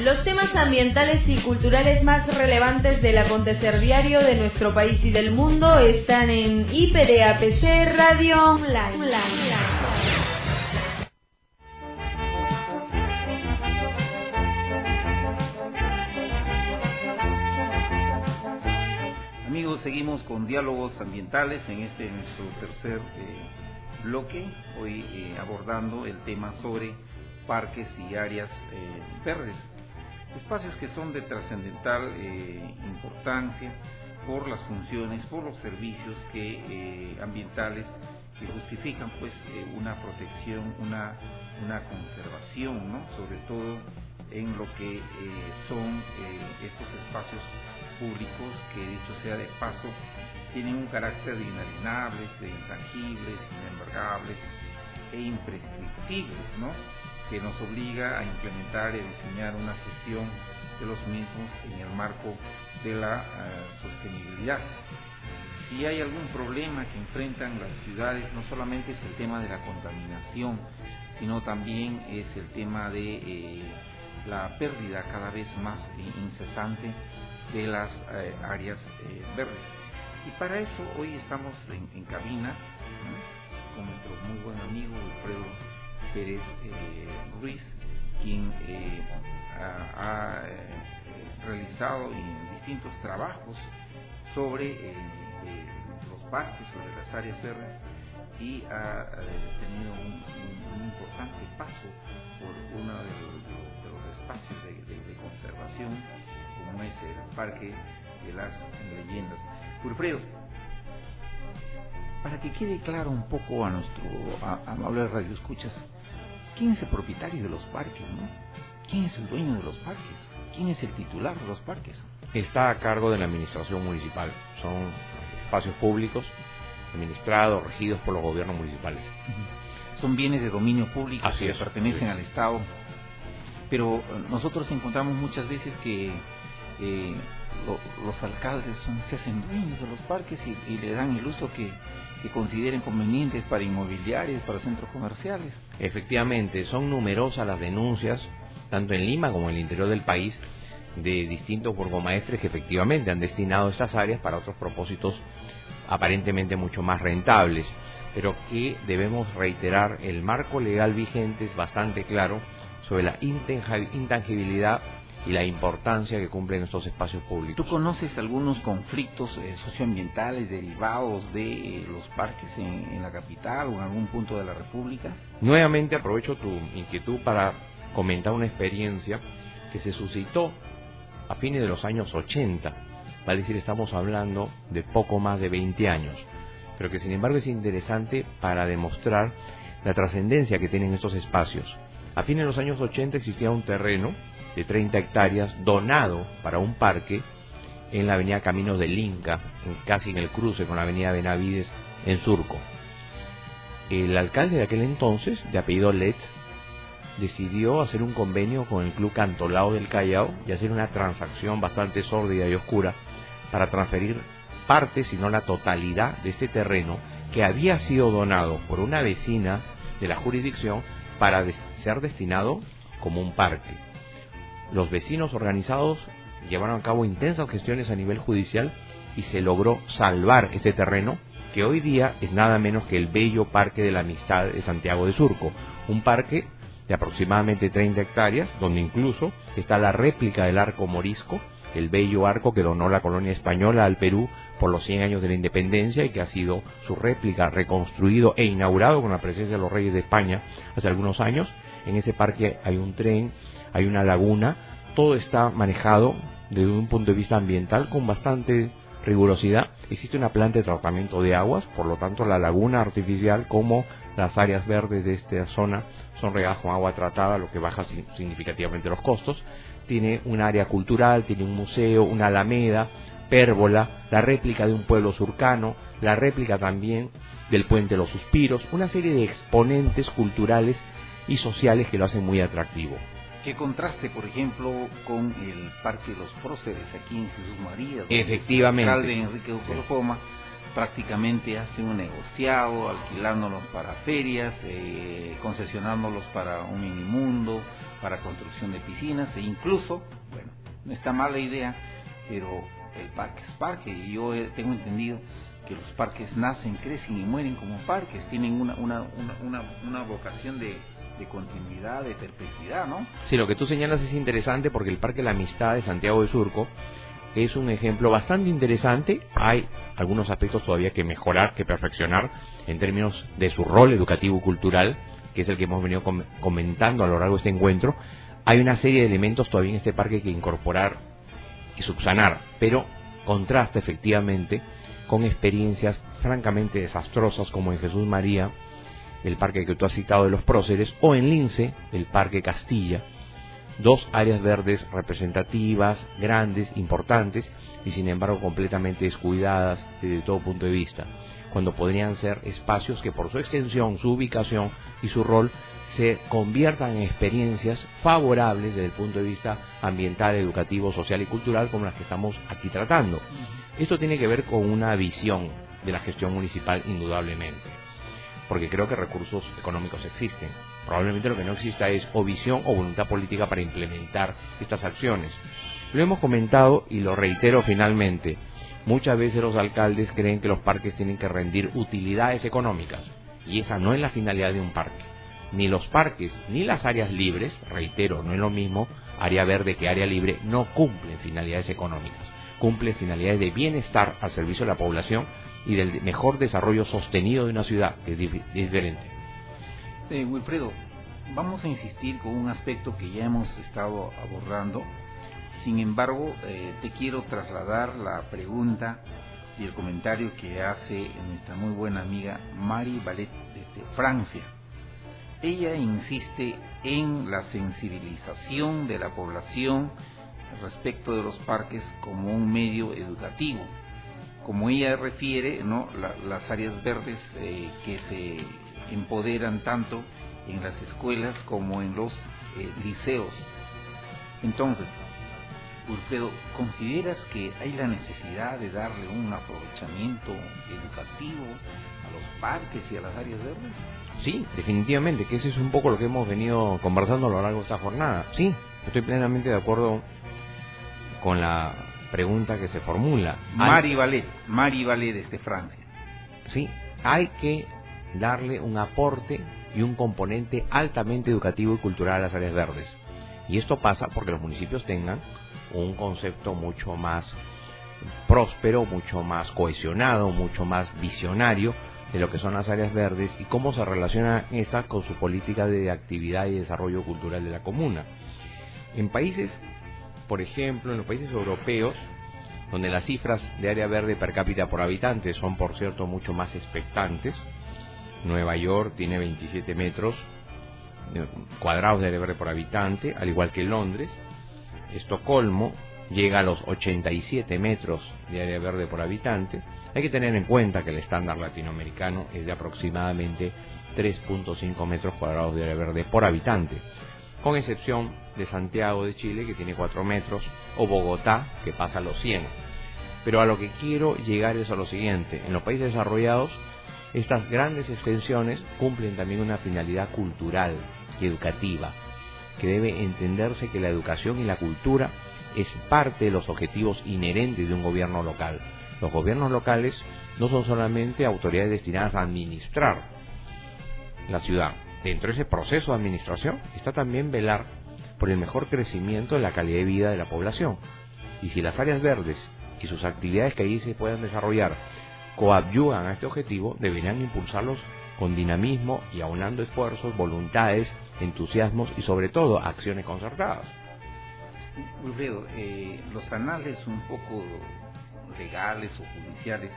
Los temas ambientales y culturales más relevantes del acontecer diario de nuestro país y del mundo están en IPDAPC Radio Online. Amigos, seguimos con diálogos ambientales en este nuestro tercer bloque, hoy abordando el tema sobre parques y áreas verdes, espacios que son de trascendental importancia por las funciones, por los servicios ambientales que justifican pues una protección, una conservación, ¿no? Sobre todo en lo que son estos espacios públicos que, dicho sea de paso, tienen un carácter de inalienables, de intangibles, inembargables e imprescriptibles, ¿no? Que nos obliga a implementar y a diseñar una gestión de los mismos en el marco de la sostenibilidad. Si hay algún problema que enfrentan las ciudades, no solamente es el tema de la contaminación, sino también es el tema de la pérdida cada vez más incesante de las áreas verdes. Y para eso hoy estamos en cabina, ¿no?, con nuestro muy buen amigo Wilfredo Pérez Ruiz, quien ha realizado distintos trabajos sobre los parques, sobre las áreas verdes, y ha tenido un importante paso por uno de los espacios de conservación, como es el Parque de las Leyendas. Wilfredo, para que quede claro un poco a nuestro amable radioescuchas, ¿quién es el propietario de los parques, no? ¿Quién es el dueño de los parques? ¿Quién es el titular de los parques? Está a cargo de la administración municipal. Son espacios públicos administrados, regidos por los gobiernos municipales. Son bienes de dominio público que es, pertenecen al Estado. Pero nosotros encontramos muchas veces que los alcaldes se hacen dueños de los parques y le dan el uso que consideren convenientes para inmobiliarios, para centros comerciales. Efectivamente, son numerosas las denuncias, tanto en Lima como en el interior del país, de distintos burgomaestres que efectivamente han destinado estas áreas para otros propósitos aparentemente mucho más rentables, pero que debemos reiterar, el marco legal vigente es bastante claro sobre la intangibilidad y la importancia que cumplen estos espacios públicos. ¿Tú conoces algunos conflictos socioambientales derivados de los parques en la capital o en algún punto de la República? Nuevamente aprovecho tu inquietud para comentar una experiencia que se suscitó a fines de los años 80, vale decir, estamos hablando de poco más de 20 años, pero que sin embargo es interesante para demostrar la trascendencia que tienen estos espacios. A fines de los años 80 existía un terreno de 30 hectáreas donado para un parque en la avenida Caminos del Inca, casi en el cruce con la avenida Benavides en Surco. El alcalde de aquel entonces, de apellido Let, decidió hacer un convenio con el Club Cantolao del Callao y hacer una transacción bastante sórdida y oscura para transferir parte, si no la totalidad, de este terreno que había sido donado por una vecina de la jurisdicción para ser destinado como un parque. Los vecinos organizados llevaron a cabo intensas gestiones a nivel judicial y se logró salvar este terreno, que hoy día es nada menos que el bello Parque de la Amistad de Santiago de Surco, un parque de aproximadamente 30 hectáreas, donde incluso está la réplica del arco morisco, el bello arco que donó la colonia española al Perú por los 100 años de la independencia y que ha sido su réplica reconstruido e inaugurado con la presencia de los reyes de España hace algunos años. En ese parque hay un tren, hay una laguna, todo está manejado desde un punto de vista ambiental con bastante rigurosidad. Existe una planta de tratamiento de aguas, por lo tanto la laguna artificial como Las áreas verdes de esta zona son regadas con agua tratada, lo que baja significativamente los costos. Tiene un área cultural, tiene un museo, una alameda, pérgola, la réplica de un pueblo surcano, la réplica también del Puente de los Suspiros, una serie de exponentes culturales y sociales que lo hacen muy atractivo. ¿Qué contraste, por ejemplo, con el Parque de los Próceres aquí en Jesús María? Efectivamente. El alcalde Enrique Ucrofoma prácticamente hace un negociado, alquilándolos para ferias, concesionándolos para un minimundo, para construcción de piscinas, e incluso, bueno, no está mal la idea, pero el parque es parque, y yo tengo entendido que los parques nacen, crecen y mueren como parques, tienen una vocación de continuidad, de perpetuidad, ¿no? Sí, lo que tú señalas es interesante porque el Parque La Amistad de Santiago de Surco es un ejemplo bastante interesante. Hay algunos aspectos todavía que mejorar, que perfeccionar en términos de su rol educativo-cultural, que es el que hemos venido comentando a lo largo de este encuentro. Hay una serie de elementos todavía en este parque que incorporar y subsanar, pero contrasta efectivamente con experiencias francamente desastrosas como en Jesús María, el parque que tú has citado de los Próceres, o en Lince, el Parque Castilla, dos áreas verdes representativas, grandes, importantes, y sin embargo completamente descuidadas desde todo punto de vista, cuando podrían ser espacios que por su extensión, su ubicación y su rol se conviertan en experiencias favorables desde el punto de vista ambiental, educativo, social y cultural, como las que estamos aquí tratando. Esto tiene que ver con una visión de la gestión municipal, indudablemente, porque creo que recursos económicos existen. Probablemente lo que no exista es o visión o voluntad política para implementar estas acciones. Lo hemos comentado y lo reitero finalmente. Muchas veces los alcaldes creen que los parques tienen que rendir utilidades económicas, y esa no es la finalidad de un parque. Ni los parques ni las áreas libres, reitero, no es lo mismo área verde que área libre, no cumplen finalidades económicas, cumplen finalidades de bienestar al servicio de la población y del mejor desarrollo sostenido de una ciudad, que es diferente. Wilfredo, vamos a insistir con un aspecto que ya hemos estado abordando. Sin embargo, te quiero trasladar la pregunta y el comentario que hace nuestra muy buena amiga Mari Ballet desde Francia. Ella insiste en la sensibilización de la población respecto de los parques como un medio educativo. Como ella refiere, ¿no?, las áreas verdes que se empoderan tanto en las escuelas como en los liceos. Entonces, Wilfredo, ¿consideras que hay la necesidad de darle un aprovechamiento educativo a los parques y a las áreas verdes? Sí, definitivamente, que ese es un poco lo que hemos venido conversando a lo largo de esta jornada. Sí, estoy plenamente de acuerdo con la pregunta que se formula. Mari Ballet desde Francia. Sí, hay que darle un aporte y un componente altamente educativo y cultural a las áreas verdes. Y esto pasa porque los municipios tengan un concepto mucho más próspero, mucho más cohesionado, mucho más visionario de lo que son las áreas verdes y cómo se relaciona esta con su política de actividad y desarrollo cultural de la comuna. En países, por ejemplo, en los países europeos, donde las cifras de área verde per cápita por habitante son, por cierto, mucho más expectantes. Nueva York tiene 27 metros cuadrados de área verde por habitante, al igual que Londres. Estocolmo llega a los 87 metros de área verde por habitante. Hay que tener en cuenta que el estándar latinoamericano es de aproximadamente 3.5 metros cuadrados de área verde por habitante, con excepción de Santiago de Chile, que tiene 4 metros, o Bogotá, que pasa a los 100. Pero a lo que quiero llegar es a lo siguiente: en los países desarrollados, estas grandes extensiones cumplen también una finalidad cultural y educativa, que debe entenderse que la educación y la cultura es parte de los objetivos inherentes de un gobierno local. Los gobiernos locales no son solamente autoridades destinadas a administrar la ciudad. Dentro de ese proceso de administración está también velar por el mejor crecimiento de la calidad de vida de la población. Y si las áreas verdes y sus actividades que allí se puedan desarrollar coadyuvan a este objetivo, deberían impulsarlos con dinamismo y aunando esfuerzos, voluntades, entusiasmos y sobre todo acciones concertadas. Wilfredo, los anales un poco legales o judiciales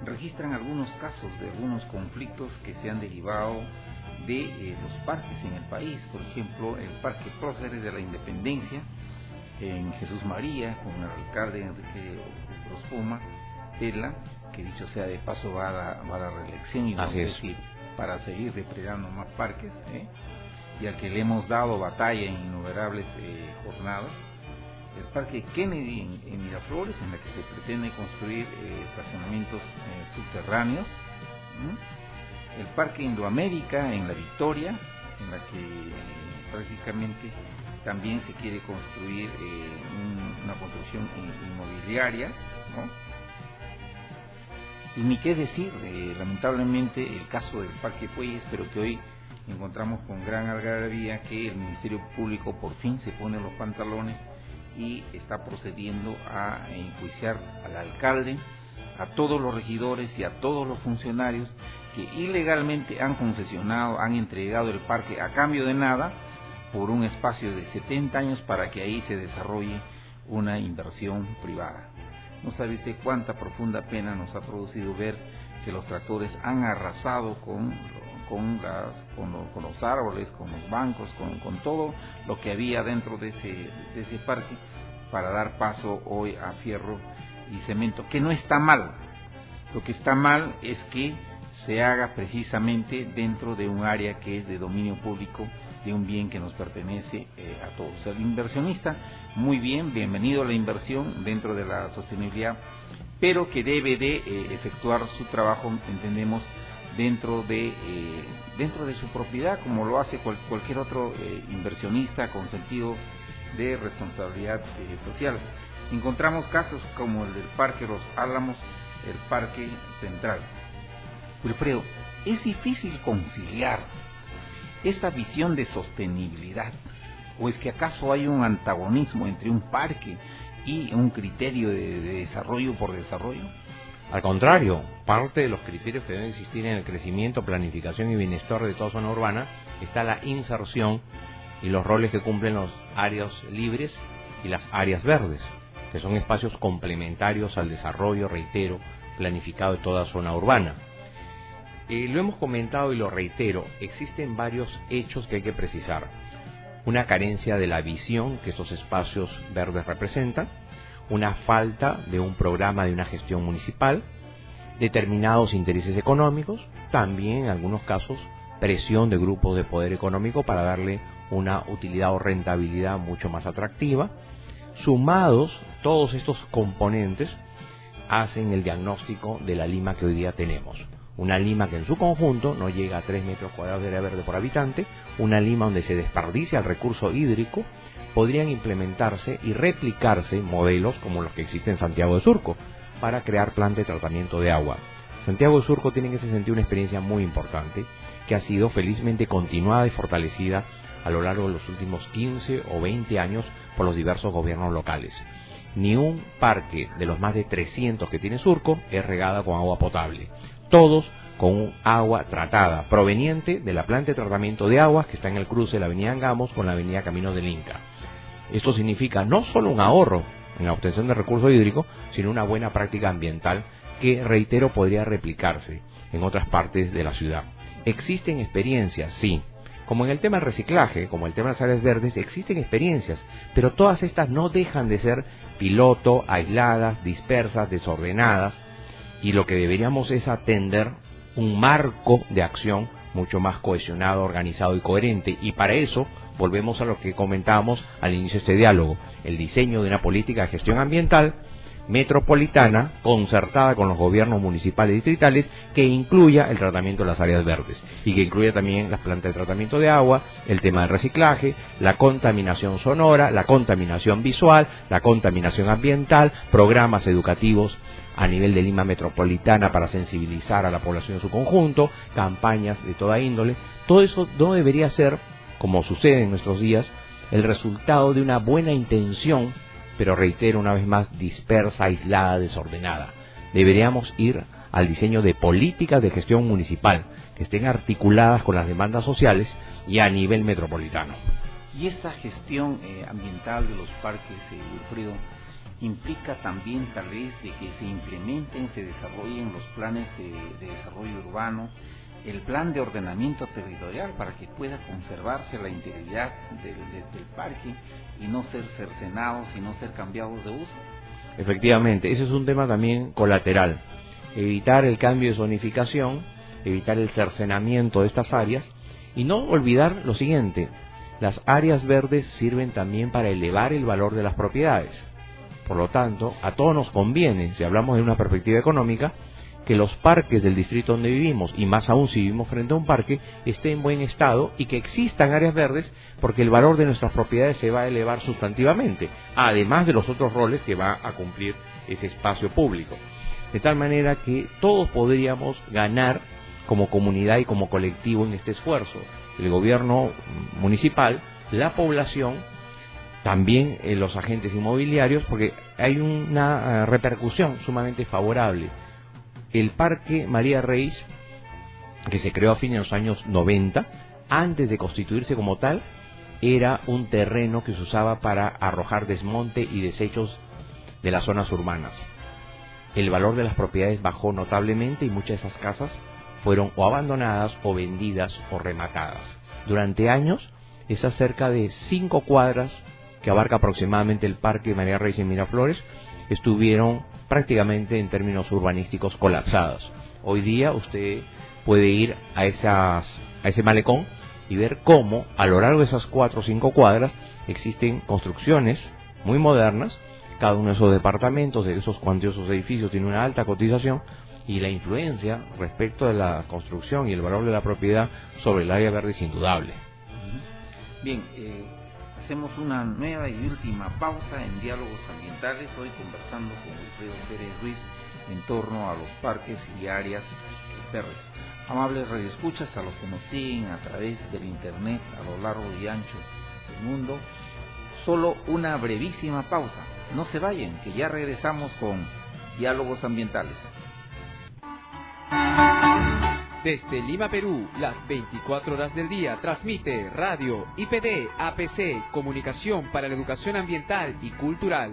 registran algunos casos de algunos conflictos que se han derivado de los parques en el país. Por ejemplo, el Parque Próceres de la Independencia en Jesús María, con el alcalde Enrique Ospoma Tela, que dicho sea de paso va a la reelección, y no sé si para seguir depredando más parques, y al que le hemos dado batalla en innumerables jornadas. El Parque Kennedy en Miraflores, en la que se pretende construir estacionamientos subterráneos. El Parque Indoamérica en La Victoria, en la que prácticamente también se quiere construir una construcción inmobiliaria, ¿no? Y ni qué decir, lamentablemente, el caso del Parque Pueyes, pero que hoy encontramos con gran algarabía que el Ministerio Público por fin se pone los pantalones y está procediendo a enjuiciar al alcalde, a todos los regidores y a todos los funcionarios que ilegalmente han concesionado, han entregado el parque a cambio de nada por un espacio de 70 años para que ahí se desarrolle una inversión privada. No sabe usted cuánta profunda pena nos ha producido ver que los tractores han arrasado con los árboles, con los bancos, con todo lo que había dentro de ese parque, para dar paso hoy a fierro y cemento, que no está mal. Lo que está mal es que se haga precisamente dentro de un área que es de dominio público, de un bien que nos pertenece a todos. El inversionista, muy bien, bienvenido a la inversión dentro de la sostenibilidad, pero que debe de efectuar su trabajo, entendemos, dentro de su propiedad, como lo hace cualquier otro inversionista con sentido de responsabilidad social. Encontramos casos como el del Parque Los Álamos, el Parque Central. Wilfredo, es difícil conciliar esta visión de sostenibilidad, o es que acaso hay un antagonismo entre un parque y un criterio de desarrollo por desarrollo. Al contrario, parte de los criterios que deben existir en el crecimiento, planificación y bienestar de toda zona urbana está la inserción y los roles que cumplen los áreas libres y las áreas verdes, que son espacios complementarios al desarrollo, reitero, planificado de toda zona urbana. Lo hemos comentado y lo reitero, existen varios hechos que hay que precisar. Una carencia de la visión que estos espacios verdes representan, una falta de un programa de una gestión municipal, determinados intereses económicos, también en algunos casos presión de grupos de poder económico para darle una utilidad o rentabilidad mucho más atractiva. Sumados, todos estos componentes hacen el diagnóstico de la Lima que hoy día tenemos. Una Lima que en su conjunto no llega a 3 metros cuadrados de área verde por habitante, una Lima donde se desperdicia el recurso hídrico. Podrían implementarse y replicarse modelos como los que existen en Santiago de Surco para crear plantas de tratamiento de agua. Santiago de Surco tiene en ese sentido una experiencia muy importante que ha sido felizmente continuada y fortalecida a lo largo de los últimos 15 o 20 años por los diversos gobiernos locales. Ni un parque de los más de 300 que tiene Surco es regada con agua potable. Todos con agua tratada, proveniente de la planta de tratamiento de aguas que está en el cruce de la avenida Angamos con la avenida Caminos del Inca. Esto significa no solo un ahorro en la obtención de recursos hídricos, sino una buena práctica ambiental que, reitero, podría replicarse en otras partes de la ciudad. Existen experiencias, sí, como en el tema del reciclaje, como el tema de las áreas verdes, existen experiencias, pero todas estas no dejan de ser piloto, aisladas, dispersas, desordenadas, y lo que deberíamos es atender un marco de acción mucho más cohesionado, organizado y coherente, y para eso volvemos a lo que comentábamos al inicio de este diálogo, el diseño de una política de gestión ambiental metropolitana, concertada con los gobiernos municipales y distritales, que incluya el tratamiento de las áreas verdes y que incluya también las plantas de tratamiento de agua, el tema del reciclaje, la contaminación sonora, la contaminación visual, la contaminación ambiental, programas educativos a nivel de Lima metropolitana para sensibilizar a la población en su conjunto, campañas de toda índole. Todo eso no debería ser, como sucede en nuestros días, el resultado de una buena intención, pero reitero una vez más, dispersa, aislada, desordenada. Deberíamos ir al diseño de políticas de gestión municipal que estén articuladas con las demandas sociales y a nivel metropolitano. Y esta gestión ambiental de los parques, Wilfredo, implica también tal vez de que se implementen, se desarrollen los planes de desarrollo urbano, el plan de ordenamiento territorial para que pueda conservarse la integridad del parque y no ser cercenados y no ser cambiados de uso. Efectivamente, ese es un tema también colateral. Evitar el cambio de zonificación, evitar el cercenamiento de estas áreas y no olvidar lo siguiente: las áreas verdes sirven también para elevar el valor de las propiedades. Por lo tanto, a todos nos conviene, si hablamos de una perspectiva económica, que los parques del distrito donde vivimos, y más aún si vivimos frente a un parque, esté en buen estado y que existan áreas verdes, porque el valor de nuestras propiedades se va a elevar sustantivamente, además de los otros roles que va a cumplir ese espacio público. De tal manera que todos podríamos ganar como comunidad y como colectivo en este esfuerzo. El gobierno municipal, la población, también los agentes inmobiliarios, porque hay una repercusión sumamente favorable. El Parque María Reis, que se creó a fines de los años 90, antes de constituirse como tal, era un terreno que se usaba para arrojar desmonte y desechos de las zonas urbanas. El valor de las propiedades bajó notablemente y muchas de esas casas fueron o abandonadas o vendidas o rematadas. Durante años, esas cerca de 5 cuadras que abarca aproximadamente el Parque María Reis en Miraflores estuvieron prácticamente en términos urbanísticos colapsadas. Hoy día usted puede ir a ese malecón y ver cómo a lo largo de esas 4 o 5 cuadras existen construcciones muy modernas. Cada uno de esos departamentos, de esos cuantiosos edificios, tiene una alta cotización, y la influencia respecto de la construcción y el valor de la propiedad sobre el área verde es indudable. Bien, hacemos una nueva y última pausa en Diálogos Ambientales, hoy conversando con Wilfredo Pérez Ruiz en torno a los parques y áreas verdes. Amables radioescuchas, a los que nos siguen a través del internet a lo largo y ancho del mundo, solo una brevísima pausa. No se vayan, que ya regresamos con Diálogos Ambientales. Desde Lima, Perú, las 24 horas del día, transmite Radio IPD APC, Comunicación para la Educación Ambiental y Cultural.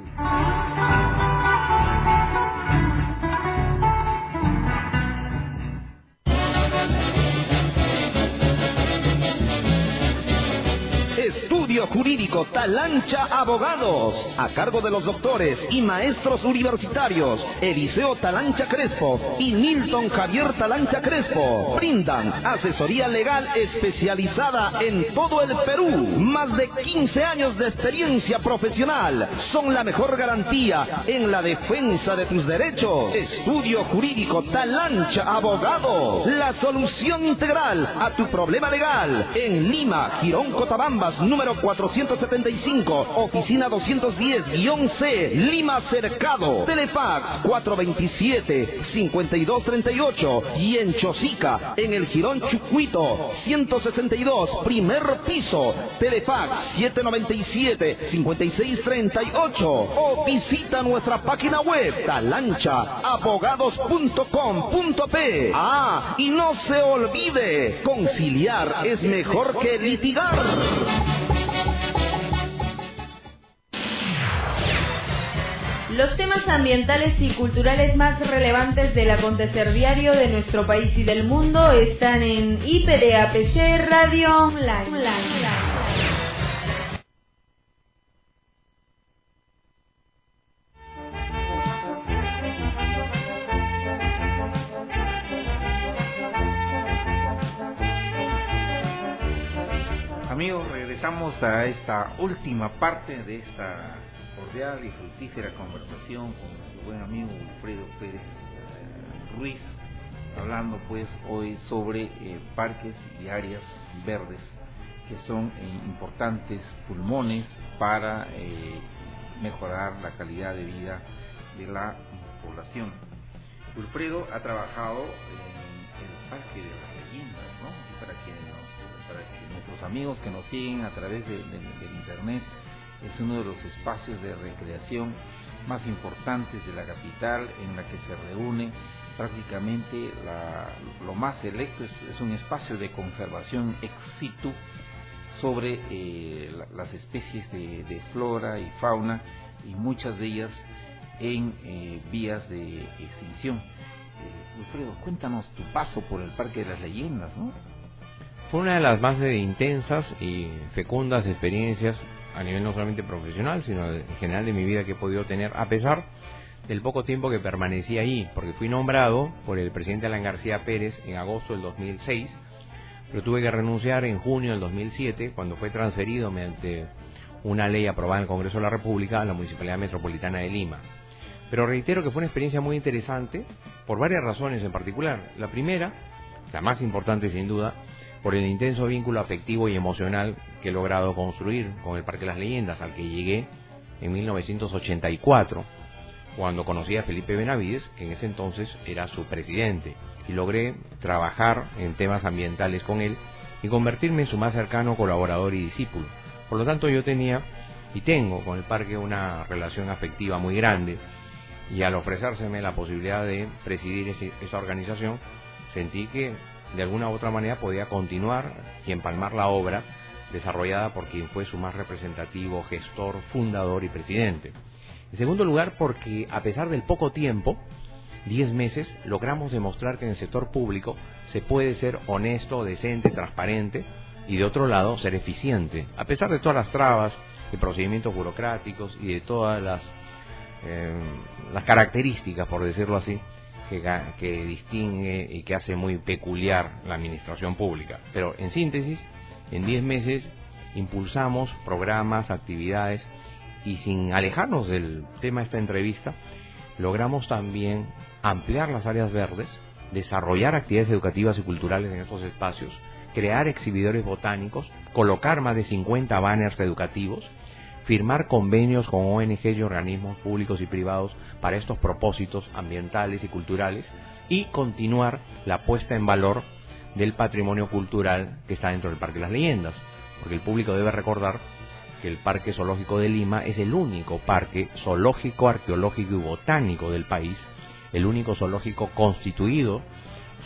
Estudio Jurídico Talancha Abogados, a cargo de los doctores y maestros universitarios Eliseo Talancha Crespo y Nilton Javier Talancha Crespo. Brindan asesoría legal especializada en todo el Perú. Más de 15 años de experiencia profesional son la mejor garantía en la defensa de tus derechos. Estudio Jurídico Talancha Abogados, la solución integral a tu problema legal. En Lima, Girón Cotabambas, número 475, oficina 210-C, Lima Cercado. Telefax 427-5238. Y en Chosica, en el Girón Chucuito 162, primer piso. Telefax 797-5638. O visita nuestra página web talanchaabogados.com.p. Ah, y no se olvide, conciliar es mejor que litigar. Los temas ambientales y culturales más relevantes del acontecer diario de nuestro país y del mundo están en IPD APC Radio Online. Amigos, regresamos a esta última parte de esta cordial y fructífera conversación con nuestro buen amigo Wilfredo Pérez Ruiz, hablando pues hoy sobre parques y áreas verdes, que son importantes pulmones para mejorar la calidad de vida de la población. Wilfredo ha trabajado en el Parque de las Leyendas, ¿no? Y para que nuestros amigos que nos siguen a través del internet, es uno de los espacios de recreación más importantes de la capital, en la que se reúne prácticamente lo más selecto. Es un espacio de conservación ex situ sobre las especies de flora y fauna, y muchas de ellas en vías de extinción. Wilfredo, cuéntanos tu paso por el Parque de las Leyendas, ¿no? Fue una de las más intensas y fecundas experiencias a nivel no solamente profesional, sino en general de mi vida que he podido tener, a pesar del poco tiempo que permanecí ahí, porque fui nombrado por el presidente Alan García Pérez en agosto del 2006, pero tuve que renunciar en junio del 2007, cuando fue transferido mediante una ley aprobada en el Congreso de la República a la Municipalidad Metropolitana de Lima. Pero reitero que fue una experiencia muy interesante por varias razones en particular. La primera, la más importante sin duda, por el intenso vínculo afectivo y emocional que he logrado construir con el Parque de las Leyendas, al que llegué en 1984, cuando conocí a Felipe Benavides, que en ese entonces era su presidente, y logré trabajar en temas ambientales con él y convertirme en su más cercano colaborador y discípulo. Por lo tanto, yo tenía y tengo con el parque una relación afectiva muy grande, y al ofrecérseme la posibilidad de presidir esa organización, sentí que de alguna u otra manera podía continuar y empalmar la obra desarrollada por quien fue su más representativo gestor, fundador y presidente. En segundo lugar, porque a pesar del poco tiempo, 10 meses, logramos demostrar que en el sector público se puede ser honesto, decente, transparente, y de otro lado ser eficiente, a pesar de todas las trabas y procedimientos burocráticos y de todas las características, por decirlo así, que distingue y que hace muy peculiar la administración pública. Pero en síntesis, en 10 meses impulsamos programas, actividades, y sin alejarnos del tema de esta entrevista, logramos también ampliar las áreas verdes, desarrollar actividades educativas y culturales en estos espacios, crear exhibidores botánicos, colocar más de 50 banners educativos, firmar convenios con ONG y organismos públicos y privados para estos propósitos ambientales y culturales, y continuar la puesta en valor del patrimonio cultural que está dentro del Parque de las Leyendas, porque el público debe recordar que el Parque Zoológico de Lima es el único parque zoológico, arqueológico y botánico del país, el único zoológico constituido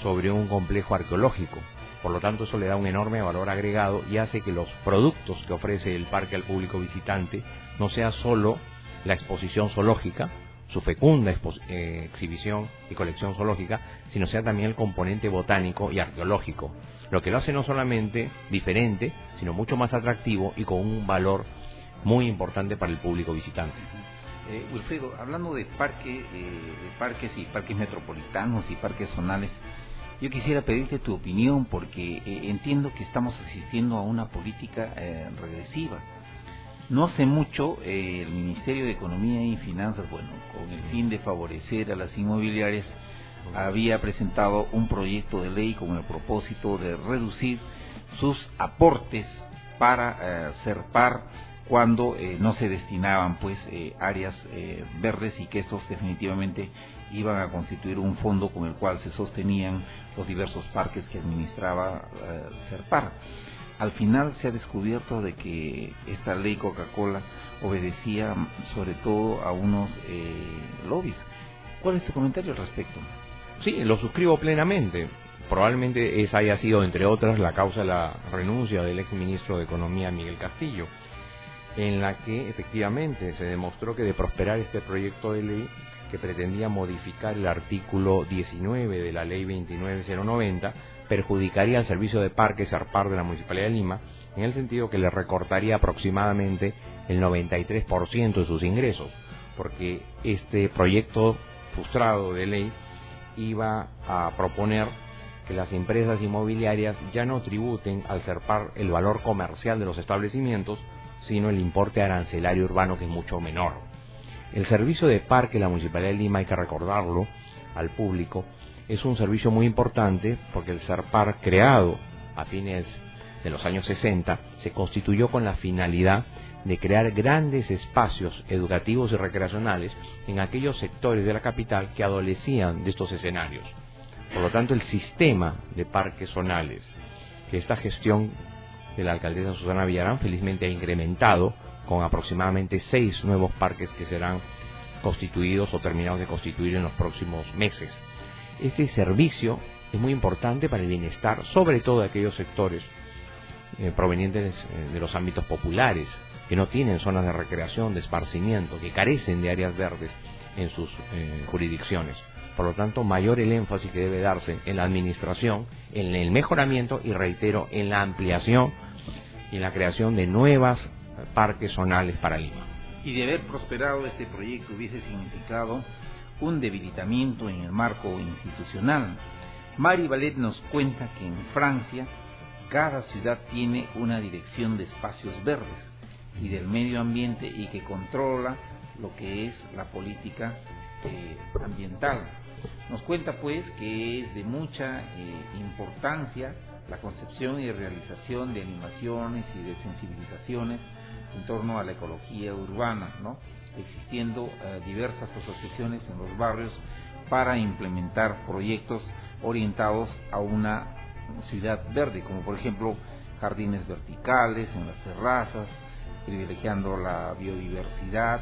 sobre un complejo arqueológico. Por lo tanto, eso le da un enorme valor agregado y hace que los productos que ofrece el parque al público visitante no sea solo la exposición zoológica, su fecunda exhibición y colección zoológica, sino sea también el componente botánico y arqueológico, lo que lo hace no solamente diferente, sino mucho más atractivo y con un valor muy importante para el público visitante. Wilfredo, hablando de parques y parques metropolitanos y parques zonales, yo quisiera pedirte tu opinión, porque entiendo que estamos asistiendo a una política regresiva. No hace mucho el Ministerio de Economía y Finanzas, con el fin de favorecer a las inmobiliarias, había presentado un proyecto de ley con el propósito de reducir sus aportes para CERPAR cuando no se destinaban áreas verdes, y que estos definitivamente iban a constituir un fondo con el cual se sostenían los diversos parques que administraba CERPAR. Al final se ha descubierto de que esta ley Coca-Cola obedecía sobre todo a unos lobbies. ¿Cuál es tu comentario al respecto? Sí, lo suscribo plenamente. Probablemente esa haya sido, entre otras, la causa de la renuncia del exministro de Economía, Miguel Castillo, en la que efectivamente se demostró que de prosperar este proyecto de ley, que pretendía modificar el artículo 19 de la ley 29090, perjudicaría al servicio de parques CERPAR de la Municipalidad de Lima, en el sentido que le recortaría aproximadamente el 93% de sus ingresos, porque este proyecto frustrado de ley iba a proponer que las empresas inmobiliarias ya no tributen al CERPAR el valor comercial de los establecimientos, sino el importe arancelario urbano, que es mucho menor. El servicio de parque de la Municipalidad de Lima, hay que recordarlo al público, es un servicio muy importante porque el CERPAR, creado a fines de los años 60, se constituyó con la finalidad de crear grandes espacios educativos y recreacionales en aquellos sectores de la capital que adolecían de estos escenarios. Por lo tanto, el sistema de parques zonales, que esta gestión de la alcaldesa Susana Villarán felizmente ha incrementado con aproximadamente 6 nuevos parques que serán constituidos o terminados de constituir en los próximos meses. Este servicio es muy importante para el bienestar, sobre todo de aquellos sectores provenientes de los ámbitos populares, que no tienen zonas de recreación, de esparcimiento, que carecen de áreas verdes en sus jurisdicciones. Por lo tanto, mayor el énfasis que debe darse en la administración, en el mejoramiento y, reitero, en la ampliación y en la creación de nuevas parques zonales para Lima. Y de haber prosperado este proyecto hubiese significado un debilitamiento en el marco institucional. Mari Vallet nos cuenta que en Francia cada ciudad tiene una dirección de espacios verdes y del medio ambiente y que controla lo que es la política ambiental. Nos cuenta pues que es de mucha importancia la concepción y realización de animaciones y de sensibilizaciones en torno a la ecología urbana, ¿no? Existiendo diversas asociaciones en los barrios para implementar proyectos orientados a una ciudad verde, como por ejemplo jardines verticales en las terrazas, privilegiando la biodiversidad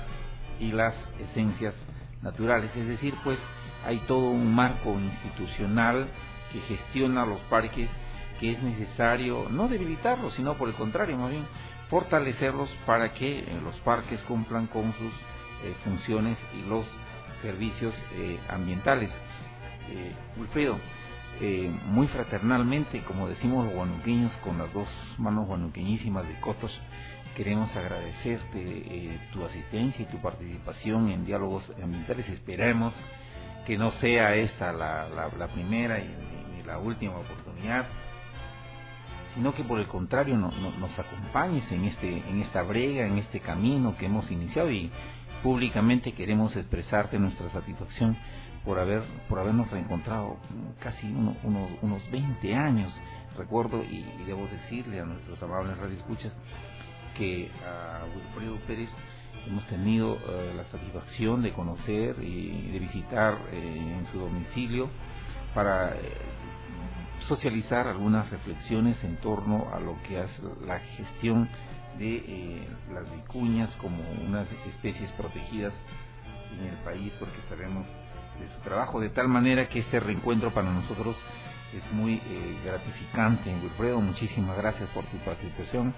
y las esencias naturales. Es decir, pues hay todo un marco institucional que gestiona los parques, que es necesario no debilitarlos, sino por el contrario, más bien fortalecerlos para que los parques cumplan con sus funciones y los servicios ambientales. Wilfredo, muy fraternalmente, como decimos los huanuqueños, con las dos manos huanuqueñísimas de Cotos, queremos agradecerte tu asistencia y tu participación en Diálogos Ambientales. Esperemos que no sea esta la primera ni la última oportunidad, sino que por el contrario nos acompañes en esta brega, en este camino que hemos iniciado, y públicamente queremos expresarte nuestra satisfacción por habernos reencontrado casi unos 20 años. Recuerdo y debo decirle a nuestros amables radioescuchas que a Wilfredo Pérez hemos tenido la satisfacción de conocer y de visitar en su domicilio para socializar algunas reflexiones en torno a lo que es la gestión de las vicuñas como unas especies protegidas en el país, porque sabemos de su trabajo, de tal manera que este reencuentro para nosotros es muy gratificante. Wilfredo, muchísimas gracias por tu participación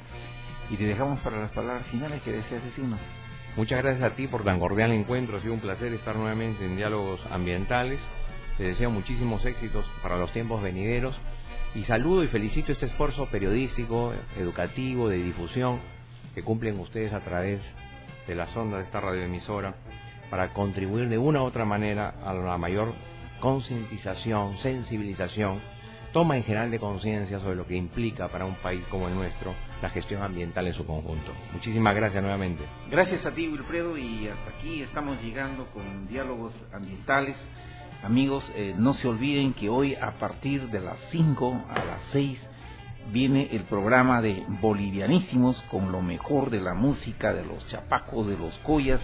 y te dejamos para las palabras finales que deseas decirnos. Muchas gracias a ti por tan cordial encuentro, ha sido un placer estar nuevamente en Diálogos Ambientales. Te deseo muchísimos éxitos para los tiempos venideros y saludo y felicito este esfuerzo periodístico, educativo, de difusión que cumplen ustedes a través de las ondas de esta radioemisora para contribuir de una u otra manera a la mayor concientización, sensibilización, toma en general de conciencia sobre lo que implica para un país como el nuestro la gestión ambiental en su conjunto. Muchísimas gracias nuevamente. Gracias a ti, Wilfredo, y hasta aquí estamos llegando con Diálogos Ambientales. Amigos, no se olviden que hoy a partir de las 5 a las 6 viene el programa de Bolivianísimos con lo mejor de la música de los chapacos, de los collas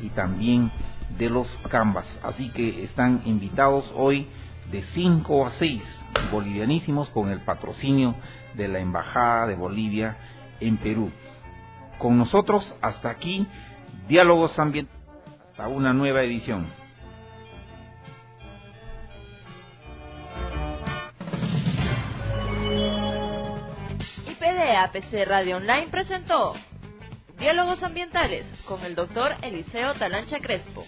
y también de los cambas. Así que están invitados hoy de 5 a 6, Bolivianísimos, con el patrocinio de la Embajada de Bolivia en Perú. Con nosotros hasta aquí, Diálogos Ambientales, hasta una nueva edición. IPD-APC Radio Online presentó Diálogos Ambientales con el doctor Eliseo Talancha Crespo.